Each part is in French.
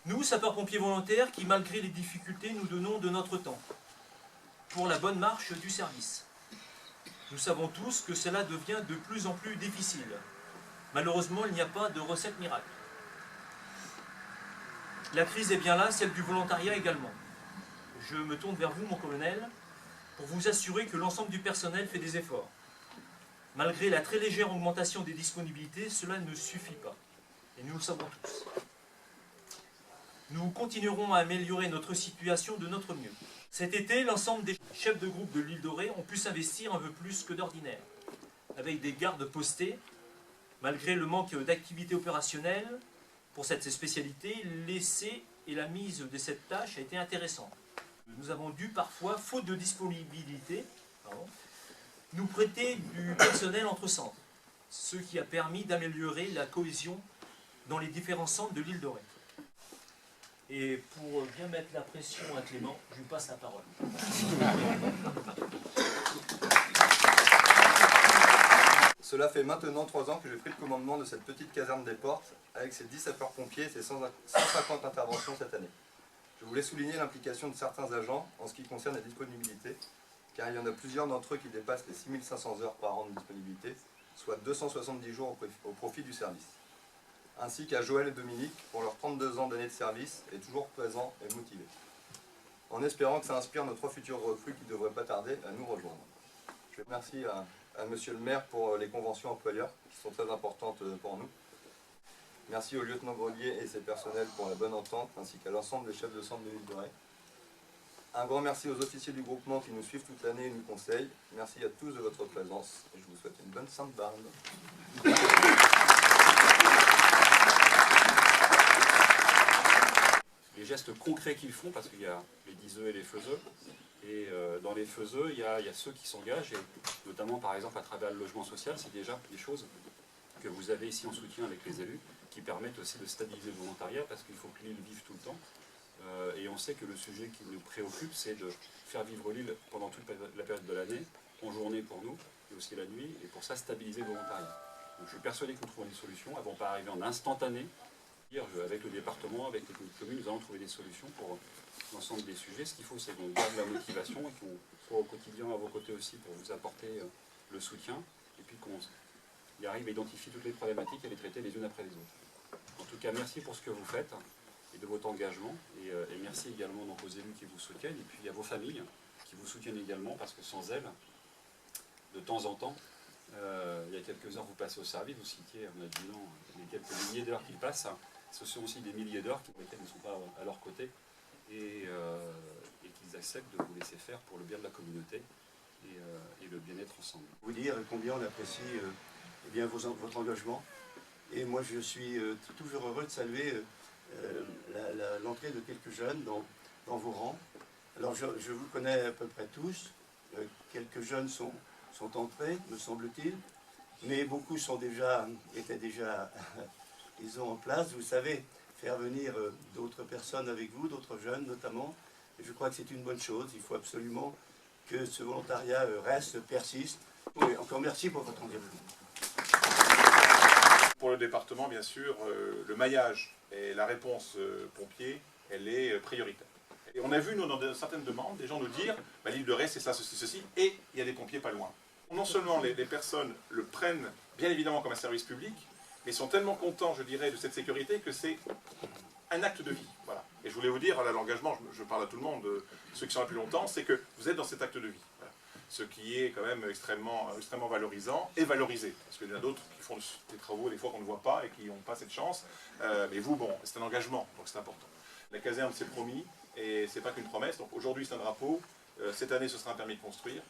Nous, sapeurs-pompiers volontaires, qui malgré les difficultés, nous donnons de notre temps pour la bonne marche du service. Nous savons tous que cela devient de plus en plus difficile. Malheureusement, il n'y a pas de recette miracle. La crise est bien là, celle du volontariat également. Je me tourne vers vous, mon colonel, pour vous assurer que l'ensemble du personnel fait des efforts. Malgré la très légère augmentation des disponibilités, cela ne suffit pas. Et nous le savons tous. Nous continuerons à améliorer notre situation de notre mieux. Cet été, l'ensemble des chefs de groupe de l'île Dorée ont pu s'investir un peu plus que d'ordinaire, avec des gardes postés. Malgré le manque d'activité opérationnelle pour cette spécialité, l'essai et la mise de cette tâche a été intéressant. Nous avons dû parfois, faute de disponibilité, nous prêter du personnel entre centres, ce qui a permis d'améliorer la cohésion dans les différents centres de l'île Dorée. Et pour bien mettre la pression à Clément, je lui passe la parole. Cela fait maintenant 3 ans que j'ai pris le commandement de cette petite caserne des Portes, avec ses 10 sapeurs-pompiers et ses 150 interventions cette année. Je voulais souligner l'implication de certains agents en ce qui concerne la disponibilité, car il y en a plusieurs d'entre eux qui dépassent les 6500 heures par an de disponibilité, soit 270 jours au profit du service. Ainsi qu'à Joël et Dominique pour leurs 32 ans d'années de service et toujours présents et motivés. En espérant que ça inspire nos 3 futurs recrues qui ne devraient pas tarder à nous rejoindre. Je remercie à Monsieur le maire pour les conventions employeurs qui sont très importantes pour nous. Merci au lieutenant Grelier et ses personnels pour la bonne entente ainsi qu'à l'ensemble des chefs de centre de l'île Dorée. Un grand merci aux officiers du groupement qui nous suivent toute l'année et nous conseillent. Merci à tous de votre présence et je vous souhaite une bonne Sainte-Barbe. Les gestes concrets qu'ils font, parce qu'il y a les diseux et les faiseux, et dans les faiseux, il y a ceux qui s'engagent, et notamment par exemple à travers le logement social, c'est déjà des choses que vous avez ici en soutien avec les élus, qui permettent aussi de stabiliser le volontariat, parce qu'il faut que l'île vive tout le temps. Et on sait que le sujet qui nous préoccupe, c'est de faire vivre l'île pendant toute la période de l'année, en journée pour nous, et aussi la nuit, et pour ça stabiliser le volontariat. Donc je suis persuadé que nous trouverons des solutions, elles ne vont pas arriver en instantané. Avec le département, avec les communes, nous allons trouver des solutions pour l'ensemble des sujets. Ce qu'il faut, c'est qu'on garde la motivation et qu'on soit au quotidien à vos côtés aussi pour vous apporter le soutien, et puis qu'on y arrive à identifier toutes les problématiques et les traiter les unes après les autres. En tout cas, merci pour ce que vous faites et de votre engagement, et merci également donc aux élus qui vous soutiennent, et puis à vos familles qui vous soutiennent également, parce que sans elles, de temps en temps, il y a quelques heures vous passez au service, vous citiez en adjuvant les quelques milliers d'heures qu'ils passent, ce sont aussi des milliers d'heures pour lesquelles ils ne sont pas à leur côté et qu'ils acceptent de vous laisser faire pour le bien de la communauté et le bien-être ensemble. Vous dire combien on apprécie eh bien, votre engagement. Et moi je suis toujours heureux de saluer l'entrée de quelques jeunes dans vos rangs. Alors je vous connais à peu près tous, quelques jeunes sont entrés, me semble-t-il, mais beaucoup étaient déjà disons, en place. Vous savez, faire venir d'autres personnes avec vous, d'autres jeunes notamment. Et je crois que c'est une bonne chose. Il faut absolument que ce volontariat reste, persiste. Et encore merci pour votre engagement. Pour le département, bien sûr, le maillage et la réponse pompier, elle est prioritaire. Et on a vu, nous, dans certaines demandes, des gens nous dire bah, l'île Dorée, c'est ça, ceci, et il y a des pompiers pas loin. Non seulement les personnes le prennent, bien évidemment, comme un service public, mais sont tellement contents, je dirais, de cette sécurité que c'est un acte de vie. Voilà. Et je voulais vous dire, l'engagement, je parle à tout le monde, ceux qui sont là plus longtemps, c'est que vous êtes dans cet acte de vie. Voilà. Ce qui est quand même extrêmement valorisant et valorisé. Parce qu'il y en a d'autres qui font des travaux, des fois qu'on ne voit pas et qui n'ont pas cette chance. Mais vous, bon, c'est un engagement, donc c'est important. La caserne, c'est promis, et c'est pas qu'une promesse. Donc aujourd'hui, c'est un drapeau. Cette année, ce sera un permis de construire.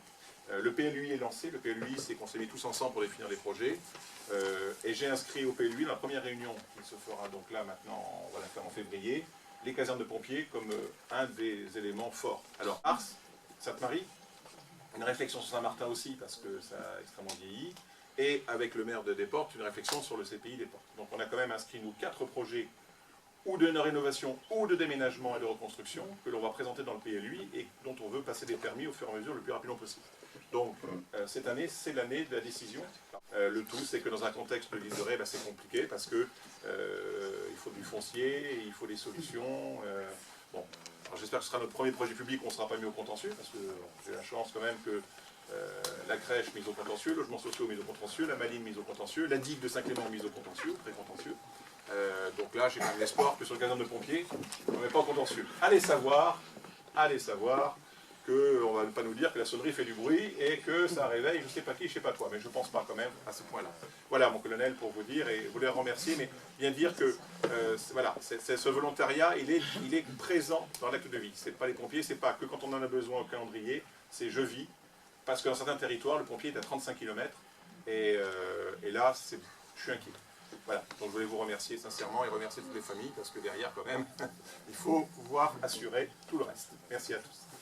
Le PLUI est lancé. Le PLUI, c'est qu'on s'est mis tous ensemble pour définir les projets. Et j'ai inscrit au PLUI, dans la première réunion qui se fera donc là maintenant, on va la faire en février, les casernes de pompiers comme un des éléments forts. Alors Ars, Sainte-Marie, une réflexion sur Saint-Martin aussi parce que ça a extrêmement vieilli, et avec le maire de Desportes, une réflexion sur le CPI Desportes. Donc on a quand même inscrit nous 4 projets ou de rénovation ou de déménagement et de reconstruction que l'on va présenter dans le PLUI et dont on veut passer des permis au fur et à mesure le plus rapidement possible. Donc cette année, c'est l'année de la décision. Le tout, c'est que dans un contexte de l'île de Ré, c'est compliqué parce que il faut du foncier, il faut des solutions. Bon, j'espère que ce sera notre premier projet public, on ne sera pas mis au contentieux, parce que j'ai la chance quand même que la crèche mise au contentieux, le logement social mis au contentieux, la Malines mise au contentieux, la digue de Saint-Clément mise au contentieux, très contentieux. Donc là, j'ai quand même l'espoir que sur le caserne de pompiers, on ne met pas au contentieux. Allez savoir qu'on ne va pas nous dire que la sonnerie fait du bruit et que ça réveille je ne sais pas qui, je ne sais pas quoi, mais je ne pense pas quand même à ce point-là. Voilà mon colonel pour vous dire, et je voulais remercier, mais bien dire que voilà, ce volontariat, il est présent dans l'acte de vie. Ce n'est pas les pompiers, c'est pas que quand on en a besoin au calendrier, c'est je vis, parce que dans certains territoires, le pompier est à 35 km, et là, je suis inquiet. Voilà, donc je voulais vous remercier sincèrement et remercier toutes les familles, parce que derrière quand même, il faut pouvoir assurer tout le reste. Merci à tous.